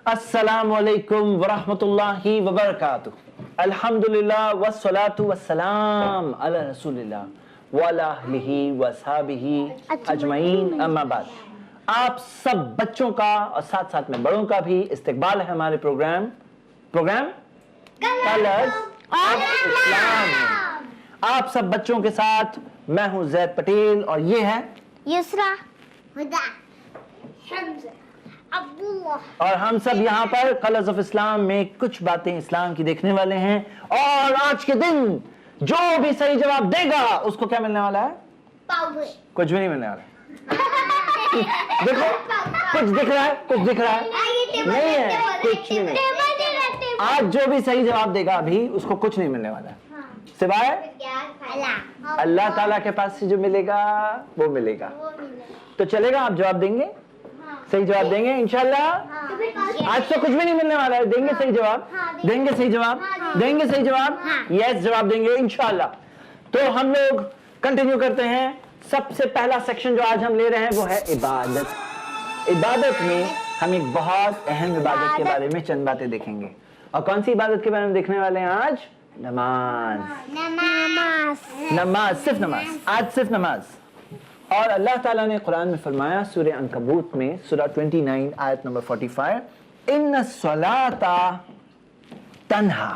अस्सलामु अलैकुम वरहमतुल्लाहि वबरकातुह। अल्हम्दुलिल्लाह वस्सलातु वस्सलाम अला रसूलिल्लाह व अला अहलिही व असहाबिही अजमईन, अम्मा बाद। आप सब बच्चों का और साथ साथ में बड़ों का भी इस्तकबाल है हमारे प्रोग्राम कलर्स ऑफ इस्लाम। आप सब बच्चों के साथ मैं हूं ज़ैद पटेल और ये है युसरा, हुदा, हमजा, अब्दुल्लाह। और हम सब यहाँ पर कलर्स ऑफ इस्लाम में कुछ बातें इस्लाम की देखने वाले हैं। और आज के दिन जो भी सही जवाब देगा उसको क्या मिलने वाला है? पाउडर। कुछ भी नहीं मिलने वाला है। देखो कुछ दिख रहा है, कुछ दिख रहा है नहीं है, कुछ भी नहीं। आज जो भी सही जवाब देगा अभी उसको कुछ नहीं मिलने वाला है, सिवाय अल्लाह ताला के पास से जो मिलेगा वो मिलेगा। तो चलेगा, आप जवाब देंगे? सही जवाब देंगे इंशाल्लाह। आज तो कुछ भी नहीं मिलने वाला है, देंगे सही जवाब? देंगे सही जवाब? देंगे सही जवाब? यस जवाब देंगे इंशाल्लाह। तो हम लोग कंटिन्यू करते हैं। सबसे पहला सेक्शन जो आज हम ले रहे हैं वो है इबादत। इबादत में हम एक बहुत अहम इबादत के बारे में चंद बातें देखेंगे। और कौन सी इबादत के बारे में देखने वाले हैं आज? नमाज। नमाज, सिर्फ नमाज, आज सिर्फ नमाज। और अल्लाह ताला ने कुरान में फरमाया सूरह अनकबूत में सूरह 29 आयत नंबर 45, इन्ना सलाता तन्हा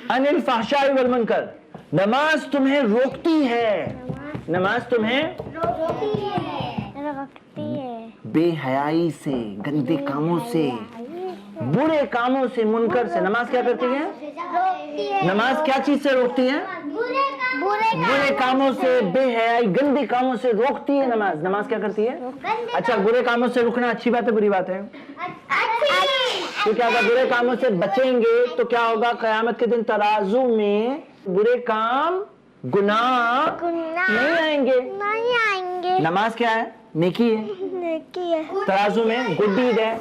अनिल फहशाई वल मुनकर। नमाज तुम्हें रोकती है, नमाज तुम्हें बेहयाई से, गंदे कामों से, बुरे कामों से, मुनकर से। नमाज क्या करती है? नमाज क्या चीज से रोकती है? बुरे कामों से, बेहयाई, गंदे कामों से रोकती है नमाज। नमाज क्या करती है? अच्छा, बुरे कामों से रुकना अच्छी बात है बुरी बात है? क्योंकि अगर बुरे कामों से बचेंगे तो क्या होगा? क़यामत के दिन तराजू में बुरे काम, गुनाह नहीं आएंगे। नमाज क्या है? नेकी है। तराजू में गुड डीड है।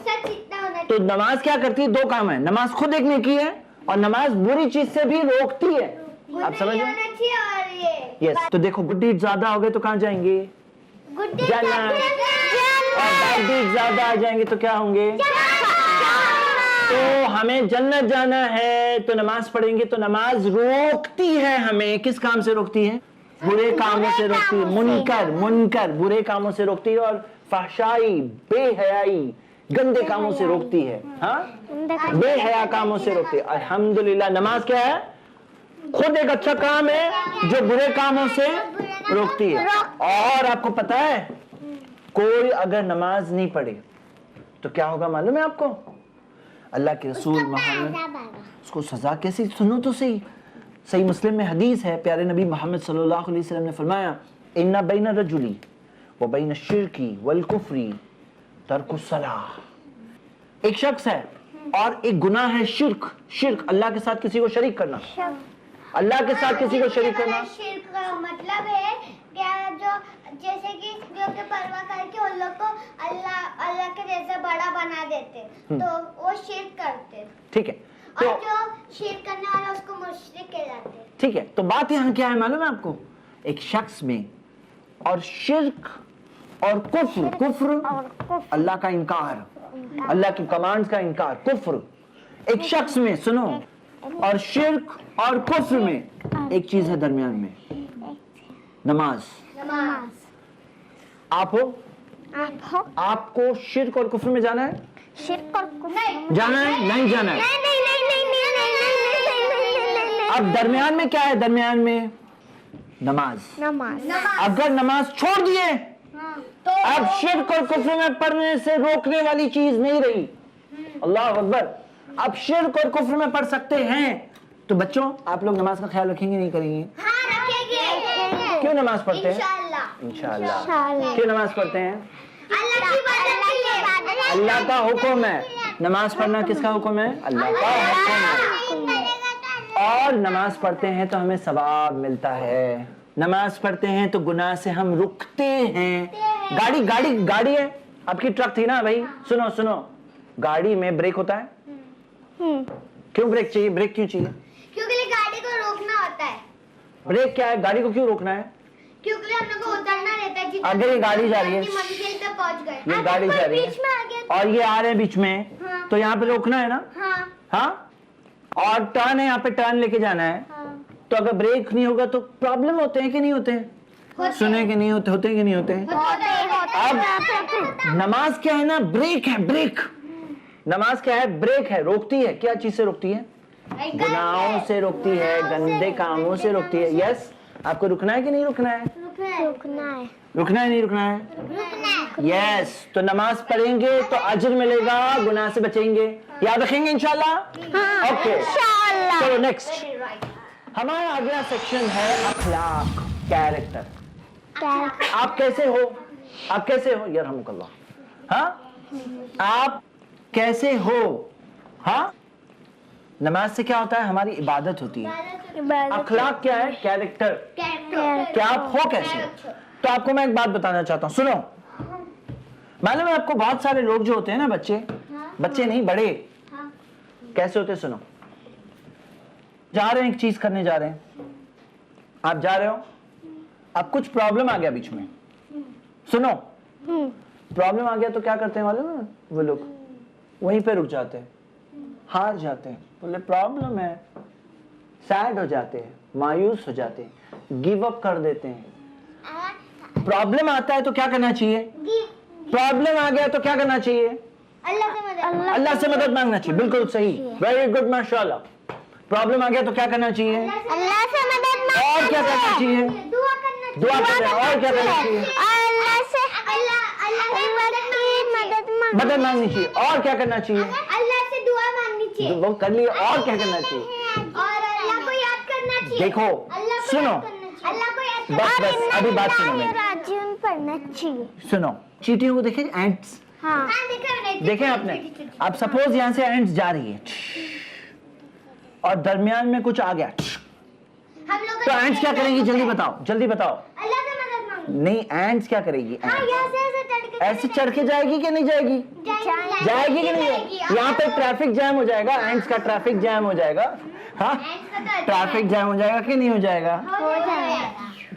तो नमाज क्या करती है? दो काम है, नमाज खुद एक नेकी है और नमाज बुरी चीज से भी रोकती है। आप समझ रहे? यस। तो देखो, गुड डीड ज्यादा हो गए तो कहाँ जाएंगे? जन्नत। और बैड डीड ज्यादा आ जाएंगे तो क्या होंगे? तो हमें जन्नत जाना है तो नमाज पढ़ेंगे। तो नमाज रोकती है हमें, किस काम से रोकती है? बुरे कामों से रोकती है। मुनकर बुरे कामों से रोकती है और फहशाई, बेहयाई, गंदे कामों से रोकती है। हाँ, बेहया कामों से रोकती है। अल्हम्दुलिल्लाह, नमाज क्या है? खुद एक अच्छा काम है जो बुरे कामों से रोकती है। और आपको पता है, कोई अगर नमाज नहीं पढ़े तो क्या होगा मालूम है आपको? अल्लाह के रसूल मोहम्मद उसको सजा कैसी, सुनो तो सही। सही मुस्लिम में हदीस है, प्यारे नबी मोहम्मद सल्लल्लाहु अलैहि वसल्लम ने फरमाया, इन्ना बैन रजुली व बैन शिरकी वल कुफ्री तर्कुस सलाह। एक शख्स है और एक गुनाह है शिर्क। शिर्क, अल्लाह के साथ किसी को शरीक करना। अल्लाह के साथ किसी को शरीक करना। शिर्क का मतलब है क्या? जो जैसे कि जो के परवाह करके उन लोग को अल्लाह के जैसा बड़ा बना देते, तो वो शिर्क करते। ठीक है। तो और जो शिर्क करने वाला उसको मुशरिक कहलाते। ठीक है। तो बात यहाँ क्या है मालूम है आपको? एक शख्स में और शिर्क और कुफ्र अल्लाह का इनकार, अल्लाह की कमांड्स का इनकार, कुफ्र एक शख्स में, सुनो, और शिर्क और कुफ्र में एक चीज है दरमियान में, नमाज। आप हो? आपको शिर्क और कुफ्र में जाना है? शिर्क और कुफ्र जाना है? नहीं जाना है? अब दरमियान में क्या है? दरमियान में नमाज। अगर नमाज छोड़ दिए तो अब शिर्क और कुफ्र में पढ़ने से रोकने वाली चीज नहीं रही। अल्लाह अकबर। अब शिर्क और कुफ्र में पढ़ सकते हैं। तो बच्चों, आप लोग नमाज का ख्याल रखेंगे नहीं करेंगे? हाँ, रखेंगे। क्यों नमाज पढ़ते हैं? इंशाल्लाह। क्यों नमाज पढ़ते हैं? अल्लाह की इबादत। अल्लाह का हुक्म है। नमाज पढ़ना किसका हुक्म है? अल्लाह का हुक्म है। और नमाज पढ़ते हैं तो हमें सवाब मिलता है। नमाज पढ़ते हैं तो गुनाह से हम रुकते हैं। गाड़ी है आपकी, ट्रक थी ना भाई, सुनो, गाड़ी में ब्रेक होता है। क्यों ब्रेक चाहिए? ब्रेक क्यों चाहिए? क्योंकि गाड़ी को रोकना होता है। ब्रेक क्या है? गाड़ी को क्यों रोकना है? क्योंकि हम लोग को उतरना रहता है। अगर ये गाड़ी जा रही है, मंजिल तक पहुंच गए। ये गाड़ी जा रही बीच में आ है गया। और ये आ रहे हैं बीच में, हाँ। तो यहाँ पे रोकना है ना, हाँ हाँ, और टर्न है, यहाँ पे टर्न लेके जाना है। हाँ। तो अगर ब्रेक नहीं होगा तो प्रॉब्लम होते हैं कि नहीं होते हैं? सुने कि नहीं होते, होते हैं कि नहीं होते हैं? अब नमाज क्या है ना, ब्रेक है, ब्रेक। नमाज क्या है, ब्रेक है, रोकती है। क्या चीज से रोकती है? गुनाहों से रोकती है, गंदे कामों से रोकती है। यस, आपको रुकना है कि नहीं रुकना है? रुकना है। रुकना है नहीं रुकना है? यस, तो नमाज पढ़ेंगे तो अजर मिलेगा, गुनाह से बचेंगे। याद रखेंगे इंशाल्लाह? ओके, चलो नेक्स्ट। हमारा अगला सेक्शन है अखलाक, कैरेक्टर। आप कैसे हो, आप कैसे हो यरहमुकल्लाह, हाँ, आप कैसे हो? हाँ, नमाज से क्या होता है, हमारी इबादत होती है। अखलाक क्या है, कैरेक्टर, क्या आप हो कैसे। तो आपको मैं एक बात बताना चाहता हूँ, सुनो। मालूम है आपको, बहुत सारे लोग जो होते हैं ना, बच्चे नहीं, बड़े कैसे होते हैं, सुनो। जा रहे हैं, एक चीज करने जा रहे हैं, आप जा रहे हो, अब कुछ प्रॉब्लम आ गया बीच में, सुनो, प्रॉब्लम आ गया तो क्या करते हैं मालूम है, वो लोग वहीं पे रुक जाते हैं, हार जाते हैं, बोले प्रॉब्लम है, सैड हो जाते हैं, मायूस हो जाते हैं, गिव अप कर देते हैं। प्रॉब्लम आता है तो क्या करना चाहिए? प्रॉब्लम आ गया तो क्या करना चाहिए? अल्लाह से मदद मांगना चाहिए। बिल्कुल सही, वेरी गुड, माशाल्लाह। प्रॉब्लम आ गया तो क्या करना चाहिए? अल्लाह से मदद मांगना। और क्या करना चाहिए? दुआ करना। और क्या करना चाहिए? अल्लाह से मदद मांगनी चाहिए। और क्या करना चाहिए? अल्लाह से दुआ मांगनी चाहिए। वो कर लिया, और क्या करना चाहिए? और अल्लाह को याद करना चाहिए। देखो, सुनो, अल्लाह को याद बस अभी बात सुनो मेरी। राजीव पढ़ना चाहिए। सुनो, चींटियों को देखे, एंट्स हाँ देखे आपने? आप सपोज यहाँ से एंट्स जा रही है और दरमियान में कुछ आ गया, हम लोग तो एंट्स क्या करेंगी, जल्दी बताओ, जल्दी बताओ। अल्लाह से मदद मांगो। नहीं, एंट्स क्या करेगी? हाँ, यहाँ से ऐसे चढ़ के ऐसे चढ़ के जाएगी कि नहीं जाएगी? जाएगी कि नहीं जाएगी? यहाँ पे ट्रैफिक जैम हो जाएगा, एंट्स का ट्रैफिक जैम हो जाएगा। हाँ, ट्रैफिक जैम हो जाएगा कि नहीं हो जाएगा?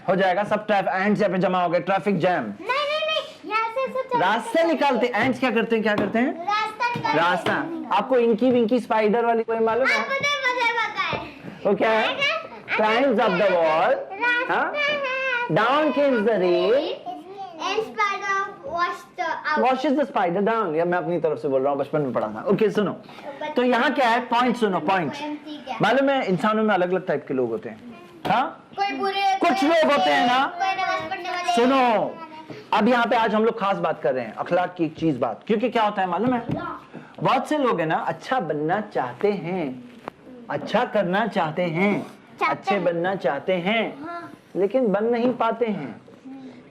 हो जाएगा। सब एंट्स यहाँ पे जमा हो गए, ट्रैफिक जैम। नहीं, यहाँ से ऐसे चढ़ रास्ते निकालते, एंट्स क्या करते हैं, क्या करते हैं? रास्ता निकाल। रास्ता। आपको इंकी विंकी स्पाइडर वाली कोई मालूम है? वो क्या है? Climbs up the wall, down Kemps the rail, washes the spider down। या मैं अपनी तरफ से बोल रहा हूँ, बचपन में पढ़ा था। ओके, सुनो, तो यहाँ क्या है, पॉइंट सुनो, पॉइंट। मालूम है इंसानों में अलग अलग टाइप के लोग होते हैं, हाँ, कोई बुरे, कुछ लोग होते हैं ना, कोई नमाज पढ़ने वाले। सुनो, अब यहाँ पे आज हम लोग खास बात कर रहे हैं अखलाक की, एक चीज बात, क्योंकि क्या होता है मालूम है, बहुत से लोग है ना, अच्छा बनना चाहते हैं, अच्छा करना चाहते हैं, अच्छे बनना चाहते हैं, लेकिन बन नहीं पाते हैं,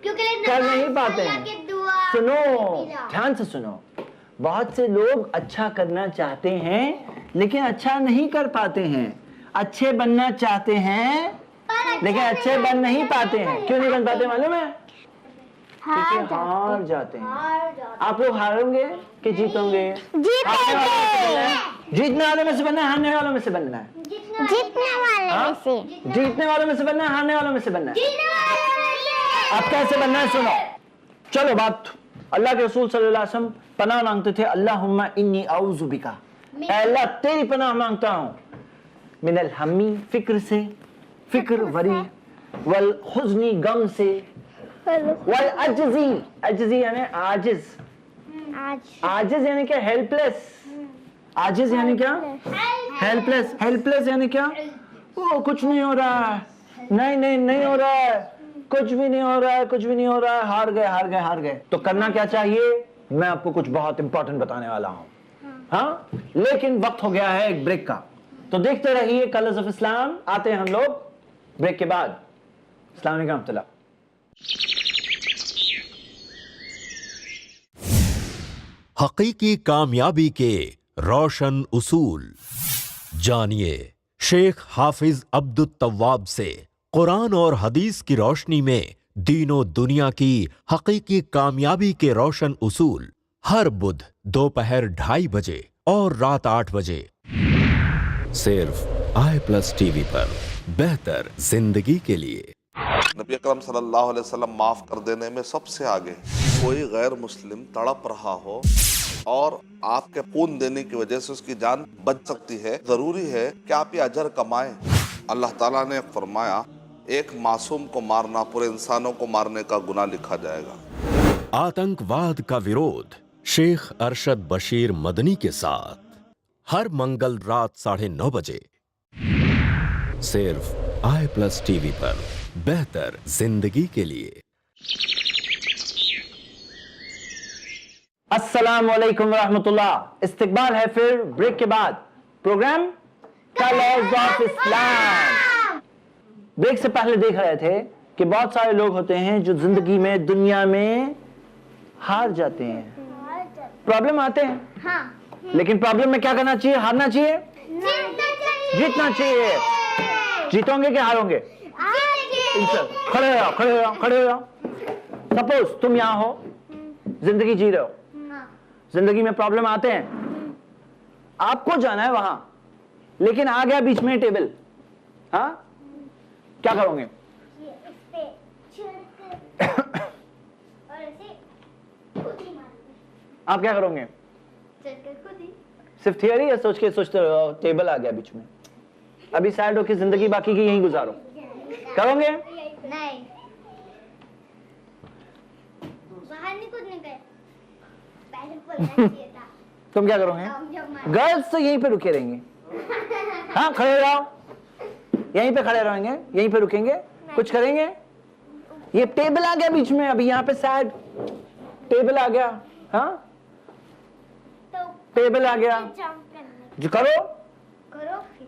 क्योंकि कर नहीं पाते हैं। सुनो, ध्यान से सुनो, बहुत से लोग अच्छा करना चाहते हैं लेकिन अच्छा नहीं कर पाते हैं, अच्छे बनना चाहते हैं लेकिन अच्छे बन नहीं पाते हैं। क्यों नहीं बन पाते मालूम है? क्योंकि हार जाते हैं। आप लोग हारोगे कि जीतोगे? जीतने वालों में से बनना है, हारने वालों में से बनना है? जीतने वाले में से। जीतने वालों में से बनना है, हारने वालों में से बनना है? अब कैसे बनना है सुनो, चलो बात। अल्लाह के रसूल सल्लल्लाहु अलैहि वसल्लम पनाह मांगते थे, अल्लाहुम्मा इन्नी औज़ु बिका, अल्लाह तेरी पनाह मांगता हूँ, मिनल हम्मी, फिक्र से, फिक्र वरी, वल हुज़नी, गम से, वल अज्जी, अज्जी यानी आजिज, आजिज यानी क्या, हेल्पलेस, आजिज यानी क्या, हेल्पलेस, हेल्पलेस यानी क्या, वो कुछ नहीं हो रहा है, नहीं हो रहा है, कुछ भी नहीं हो रहा है, कुछ भी नहीं हो रहा है, हार गए। तो करना क्या चाहिए? मैं आपको कुछ बहुत इंपॉर्टेंट बताने वाला हूं, हाँ, लेकिन वक्त हो गया है एक ब्रेक का, तो देखते रहिए कलर्स ऑफ इस्लाम। आते हैं हम लोग ब्रेक के बाद। अस्सलाम वालेकुम रहमतुल्लाह। हकीकी कामयाबी के रोशन उसूल जानिए शेख हाफिज अब्दुल तव्वाब से कुरान और हदीस की रोशनी में दीनों दुनिया की हकीकी कामयाबी के रोशन उसूल, हर बुध दोपहर 2:30 बजे और रात 8 बजे, सिर्फ i+ टीवी पर, बेहतर जिंदगी के लिए। नबी अकरम सल्लल्लाहु अलैहि वसल्लम माफ़ कर देने में सबसे आगे हैं। कोई गैर मुस्लिम तड़प रहा हो और आपके खून देने की वजह से उसकी जान बच सकती है, ज़रूरी है कि आप ये अजर कमाएं। अल्लाह ताला ने फरमाया एक मासूम को मारना पूरे इंसानों को मारने का गुनाह लिखा जाएगा। आतंकवाद का विरोध शेख अरशद बशीर मदनी के साथ हर मंगल रात 9:30 बजे सिर्फ i+ टीवी पर बेहतर जिंदगी के लिए। अस्सलाम वालेकुम रहमतुल्लाह। इस्तकबाल है फिर ब्रेक के बाद program colours of Islam. Break से पहले देख रहे थे कि बहुत सारे लोग होते हैं जो जिंदगी में दुनिया में हार जाते हैं, प्रॉब्लम आते हैं, लेकिन प्रॉब्लम में क्या करना चाहिए? हारना चाहिए, जीतना चाहिए। जीतोगे कि हारोगे? खड़े हो जाओ, खड़े हो जाओ, खड़े हो जाओ। सपोज तुम यहां हो, जिंदगी जी रहे हो, जिंदगी में प्रॉब्लम आते हैं, आपको जाना है वहां, लेकिन आ गया बीच में टेबल, हाँ, क्या करोगे? आप क्या करोगे? सिर्फ थियरी या सोच के सोचते रहो टेबल आ गया बीच में, अभी सैड हो कि जिंदगी बाकी की यहीं गुजारो? करोगे? नहीं, बाहर नहीं कूदने गए, पहले बोलना चाहिए था। तुम क्या करोगे? गर्ल्स तो यहीं पे रुके रहेंगे, हाँ, खड़े रहो, यहीं पे खड़े रहेंगे, यहीं पे रुकेंगे, कुछ करेंगे? ये टेबल आ गया बीच में, अभी यहाँ पे सैड टेबल आ गया, हाँ, तो टेबल आ गया, जंप करने जो करो। करो फिर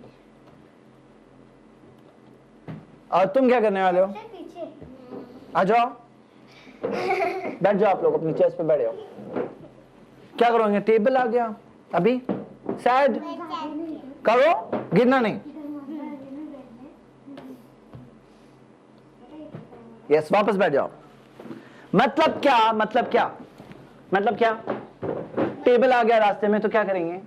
और तुम क्या करने वाले हो? पीछे आ जाओ, बैठ जाओ, आप लोग अपनी चेयर पे बैठ जाओ। क्या करोगे? टेबल आ गया, अभी सैड करो, गिरना नहीं। यस, वापस बैठ जाओ। मतलब क्या? मतलब क्या? मतलब क्या? टेबल आ गया रास्ते में तो क्या करेंगे?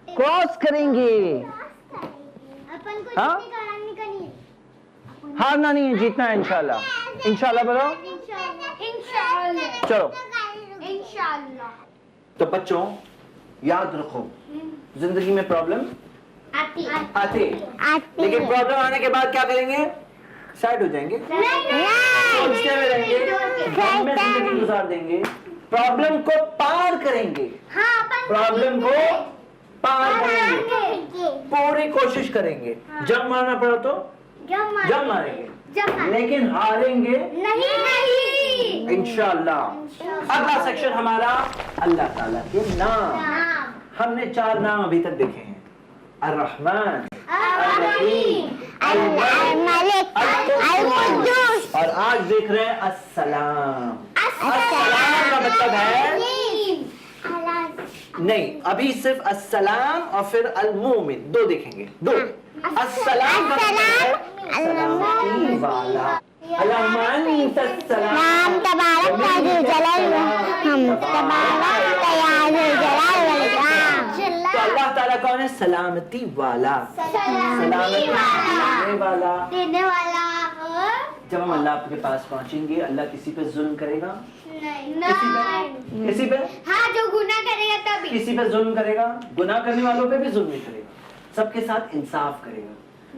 क्रॉस करेंगे। अपन को हाँ? जितनी करानी करनी है, हारना नहीं है, जीतना है इंशाल्लाह। इंशाल्लाह बोलो। इंशाल्लाह चलो, इंशाल्लाह। तो बच्चों याद रखो, जिंदगी में प्रॉब्लम आते, लेकिन प्रॉब्लम आने के बाद क्या करेंगे? सैड हो जाएंगे, सोचते हुए रहेंगे, गम में जिंदगी गुजार देंगे, प्रॉब्लम को पार करेंगे, प्रॉब्लम को पार करेंगे, पूरी कोशिश करेंगे। जब मारना पड़ा तो जब मारेंगे, लेकिन हारेंगे नहीं। इंशाल्लाह। अगला सेक्शन हमारा अल्लाह ताला के नाम। हमने 4 नाम अभी तक देखे हैं, अर्रहमान, अर्रहीम, अल-मलिक, अल-कुद्दूस, और आज देख रहे हैं अस्सलाम। अस्सलाम का मतलब है नहीं, अभी सिर्फ अस्सलाम और फिर अल-मोमिन, 2 देखेंगे, 2। अस्सलाम का मतलब है सलामती वाला। अल्लाहुम्मा सलाम। नाम तबारक ताजुल जलाल, हम तबारक ताजुल जलाल वल इकराम। तो अल्लाह ताला कौन है? सलामती वाला, सलामती देने वाला। जब हम अल्लाह के पास पहुंचेंगे, अल्लाह किसी पे जुल्म करेगा? नहीं। किसी पे? हाँ, जो गुनाह करेगा तभी। किसी पे जुल्म करेगा? गुनाह करने वालों पे भी जुल्म नहीं करेगा, सबके साथ इंसाफ करेगा।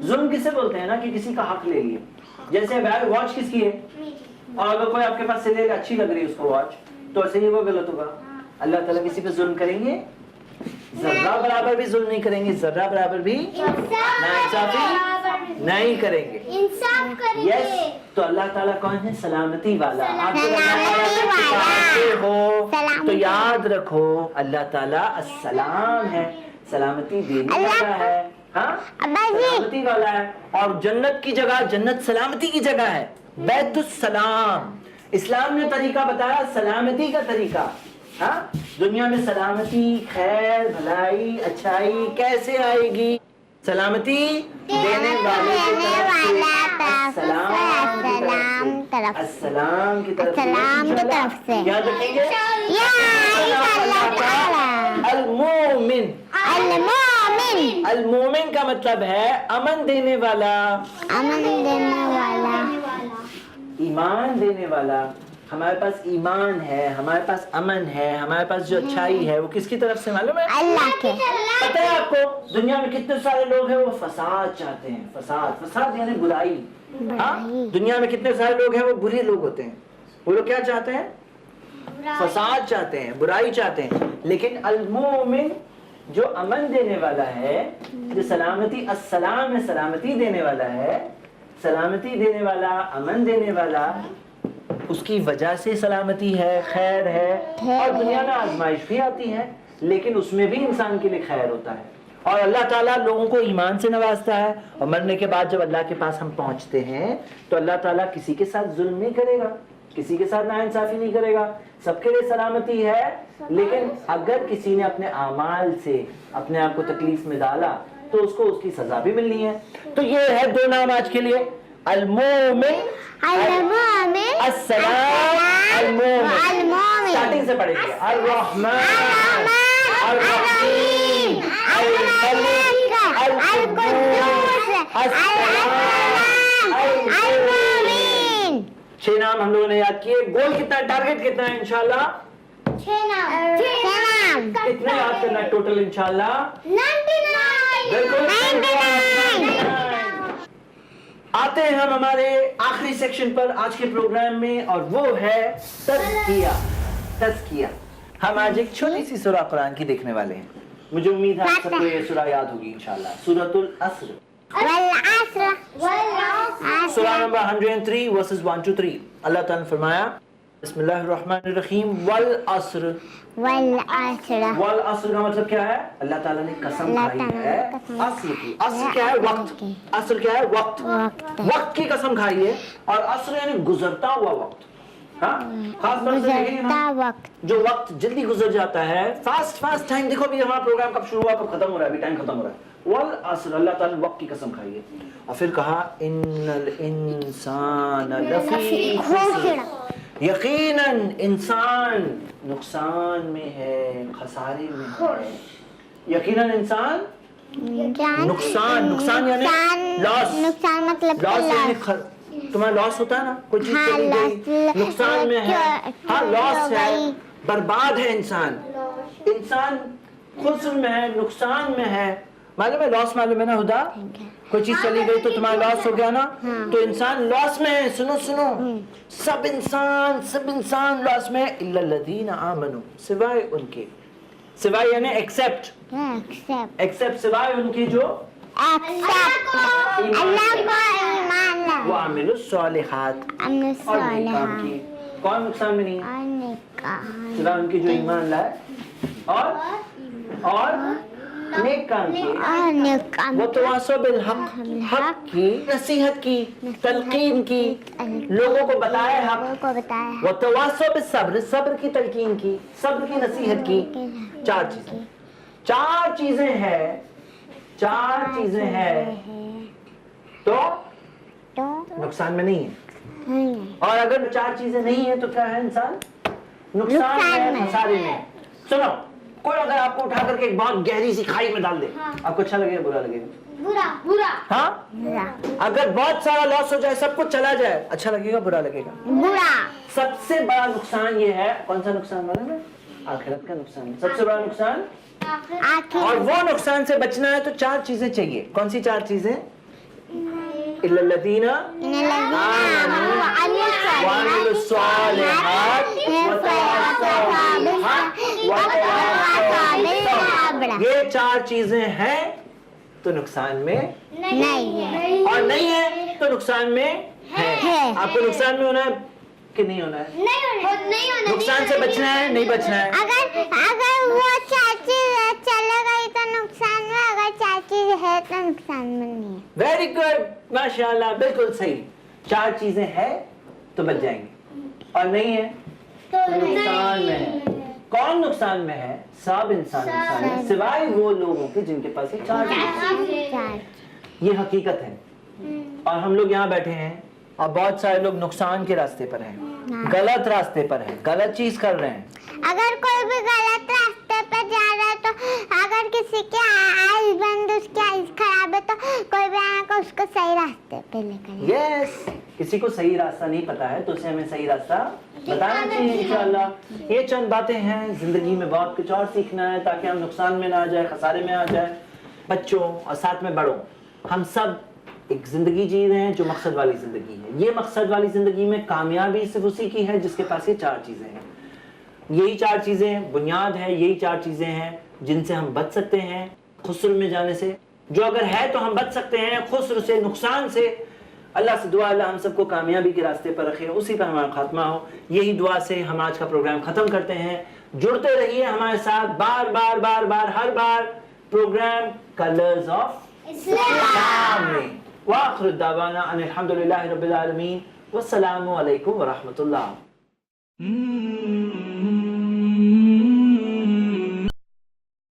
जुल्म किसे बोलते हैं ना कि किसी का हक ले लिए। जैसे वॉच किसकी है, और अगर कोई आपके पास से लेगा, अच्छी लग रही है उसको वॉच, तो ऐसे ही वो गलत होगा। अल्लाह ताला किसी पे जुल्म करेंगे? जर्रा बराबर भी जुल्म नहीं करेंगे, जर्रा बराबर भी नाइंसाफी नहीं करेंगे, इंसाफ करेंगे। यस। तो अल्लाह ताला कौन है? सलामती वाला। आप जब अल्लाह ताला से पुकारते हो तो याद रखो अल्लाह ताला अस्सलाम है, सलामती देने वाला है, हाँ, सलामती वाला है। और जन्नत की जगह, जन्नत सलामती की जगह है, बैतुस सलाम। इस्लाम ने तरीका बताया सलामती का तरीका, हाँ, दुनिया में सलामती, खैर, भलाई, अच्छाई कैसे आएगी? सलामती देने वाले की तरफ से, अस्सलाम की तरफ से, याद रखेंगे। अल-मोमिन, अल-मोमिन का मतलब है अमन देने वाला, ایمان دینے والا, ہمارے پاس ایمان ہے, ہمارے پاس امن ہے, ہمارے پاس جو اچھائی ہے وہ کس کی طرف سے معلوم ہے؟ اللہ کے. پتہ ہے آپ کو دنیا میں کتنے سارے لوگ ہیں وہ فساد چاہتے ہیں, فساد یعنی برائی. ہاں, دنیا میں کتنے سارے لوگ ہیں وہ برے لوگ ہوتے ہیں. وہ لوگ کیا چاہتے ہیں؟ فساد چاہتے ہیں, برائی چاہتے ہیں. لیکن المومن جو امن دینے والا ہے, جو سلامتی, السلام میں سلامتی دینے والا ہے, سلامتی دینے والا, امن دینے والا, اس کی وجہ سے سلامتی ہے, خیر ہے. اور دنیا میں آزمائش بھی آتی ہے لیکن اس میں بھی انسان کے لیے خیر ہوتا ہے. اور اللہ تعالیٰ لوگوں کو ایمان سے نوازتا ہے, اور مرنے کے بعد جب اللہ کے پاس ہم پہنچتے ہیں تو اللہ تعالیٰ کسی کے ساتھ ظلم نہیں کرے گا, کسی کے ساتھ ناانصافی نہیں کرے گا, سب کے لیے سلامتی ہے. لیکن اگر کسی نے اپنے اعمال سے اپنے آپ کو تکلیف میں ڈالا تو اس کو اس کی سزا بھی ملنی ہے. تو یہ ہے دو نام آج کے لیے, المومن, السلام, المومن. اسٹارٹنگ سے پڑھیں گے, الرحمن, الرحیم, الملک, القدوس, السلام, المؤمن. 6 نام ہم لوگوں نے یاد کیے. گول کتنا ہے, ٹارگٹ کتنا ہے انشاءاللہ؟ 6 نام. کتنے یاد کرنا ہے ٹوٹل انشاءاللہ؟ 99. بالکل. آتے ہیں ہم ہمارے آخری سیکشن پر آج کے پروگرام میں, اور وہ ہے تزکیہ. تزکیہ. ہم آج ایک چھوٹی سی سورہ قرآن کی دیکھنے والے ہیں. مجھے امید ہے آپ سب کو یہ سورہ یاد ہوگی انشاءاللہ. سورۃ العصر, سورہ نمبر 103 verses 1 to 3. اللہ تعالیٰ نے فرمایا بسم اللہ الرحمن الرحیم, والعصر. والعصر کا مطلب کیا ہے؟ اللہ تعالیٰ نے قسم کھائی ہے عصر کی. عصر کیا ہے؟ وقت. عصر کیا ہے؟ وقت. وقت کی قسم کھائی ہے. اور عصر یعنی گزرتا ہوا وقت. ہاں, خاص طور سے دیکھیں نا, جو وقت جلدی گزر جاتا ہے, فاسٹ ٹائم. دیکھو بھی ہمارا پروگرام کب شروع ہوا, کب ختم ہو رہا ہے, ابھی ٹائم ختم ہو رہا ہے. والعصر, اللہ تعالیٰ نے وقت کی قسم کھائی ہے. اور پھر کہا ان الانسان لفی خسر, یقیناً انسان نقصان میں ہے, خسارے میں ہے. یقیناً انسان نقصان یعنی لاس. نقصان مطلب لاس یعنی تمہارا لاس ہوتا ہے نا, کوئی چیز چلی گئی, نقصان میں ہے. ہاں, لاس ہے, برباد ہے انسان. انسان خسر میں ہے, نقصان میں ہے. معلوم ہے لاس, معلوم ہے نا ہدا, کوئی چیز چلی گئی تو تمہارا لاس ہو گیا نا, تو انسان لاس میں ہے. سنو, سب انسان لاس میں ہے, الا الذین آمنوا, سوائے ان کے. سوائے یعنی ایکسپٹ, سوائے ان کے جو وہ عاملوا الصالحات, اور نیک کام کیے. کون نقصان میں نہیں ہے؟ سوائے ان کے جو ایمان لائے اور نیک کام کیے. وتواصوا بالحق, حق کی نصیحت کی, تلقین کی, لوگوں کو بتائے حق. وتواصوا بالصبر, صبر کی تلقین کی, صبر کی نصیحت کی. 4 چیزیں ہیں, 4 چیزیں ہیں تو نقصان میں نہیں ہے. اور اگر 4 چیزیں نہیں ہیں تو کیا ہے انسان؟ نقصان ہے, خسارے میں. سنو, کوئی اگر آپ کو اٹھا کر کے ایک بہت گہری سی کھائی میں ڈال دے, آپ کو اچھا لگے گا, برا لگے گا؟ برا. ہاں, اگر بہت سارا لاس ہو جائے, سب کچھ چلا جائے, اچھا لگے گا, برا لگے گا؟ برا. سب سے بڑا نقصان یہ ہے, کون سا نقصان والا ہے؟ آخرت کا نقصان. سب سے بڑا نقصان, اور وہ نقصان سے بچنا ہے تو 4 چیزیں چاہیے. کون سی 4 چیزیں؟ الا الذین آمنوا وعملوا الصالحات وتواصوا بالحق وتواصوا بالصبر. یہ 4 چیزیں ہیں تو نقصان میں نہیں ہے, اور نہیں ہے تو نقصان میں ہے. آپ کو نقصان میں ہونا ہے کہ نہیں ہونا ہے؟ نہیں ہونا. نقصان سے بچنا ہے, نہیں بچنا ہے. اگر وہ 4 چیز چلے گئی تو نقصان میں, اگر 4 چیز ہے تو نقصان میں نہیں ہے. ویری گڈ, ماشاءاللہ, بالکل صحیح. 4 چیزیں ہیں تو بچ جائیں گے, اور نہیں ہے تو نقصان میں ہے. کون نقصان میں ہے؟ سب انسان نقصان ہے, سوائے وہ لوگوں کے جن کے پاس یہ 4 چیزیں. یہ حقیقت ہے. اور ہم لوگ یہاں بیٹھے ہیں اور بہت سارے لوگ نقصان کے راستے پر ہیں, غلط راستے پر ہیں, غلط چیز کر رہے ہیں. اگر کوئی بھی غلط راستے پہ جا رہا ہے تو اگر کسی کے آئز بند, اس کی آئز خراب ہے, تو کوئی بھی آئے گا اس کو صحیح راستے پہ لے کر. یس, کسی کو صحیح راستہ نہیں پتا ہے تو اسے ہمیں صحیح راستہ بتانا چاہیے انشاءاللہ. یہ چند باتیں ہیں, زندگی میں بہت کچھ اور سیکھنا ہے تاکہ ہم نقصان میں نہ آ جائے, خسارے میں آ جائے. بچوں اور ساتھ میں بڑوں, ہم سب ایک زندگی جی رہے ہیں جو مقصد والی زندگی ہے. یہ مقصد والی زندگی میں کامیابی صرف اسی کی ہے جس کے پاس یہ 4 چیزیں ہیں. یہی 4 چیزیں بنیاد ہے, یہی 4 چیزیں ہیں جن سے ہم بچ سکتے ہیں خسر میں جانے سے. جو اگر ہے تو ہم بچ سکتے ہیں خسر سے, نقصان سے. اللہ سے دعا اللہ ہم سب کو کامیابی کے راستے پر رکھے, اسی پر ہمارا خاتمہ ہو. یہی دعا سے ہم آج کا پروگرام ختم کرتے ہیں. جڑتے رہیے ہمارے ساتھ بار بار بار بار ہر بار پروگرام کلرز آف اسلام میں. وآخر الدعوانا ان الحمدللہ رب العالمین والسلام علیکم ورحمۃ اللہ.